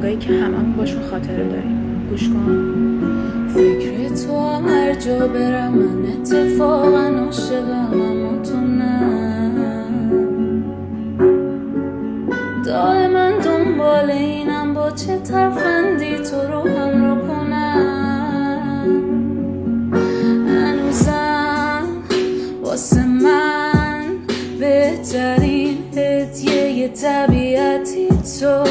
آدمایی که هممون باشون خاطره داریم. گوش کن. فکر تو هر جا برم من اتفاقا عاشقم اما تو نه. دائما دنبال اینم با چه ترفندی تو رو همراه کنم. هنوزم واسه من بهترین هدیه طبیعتی تو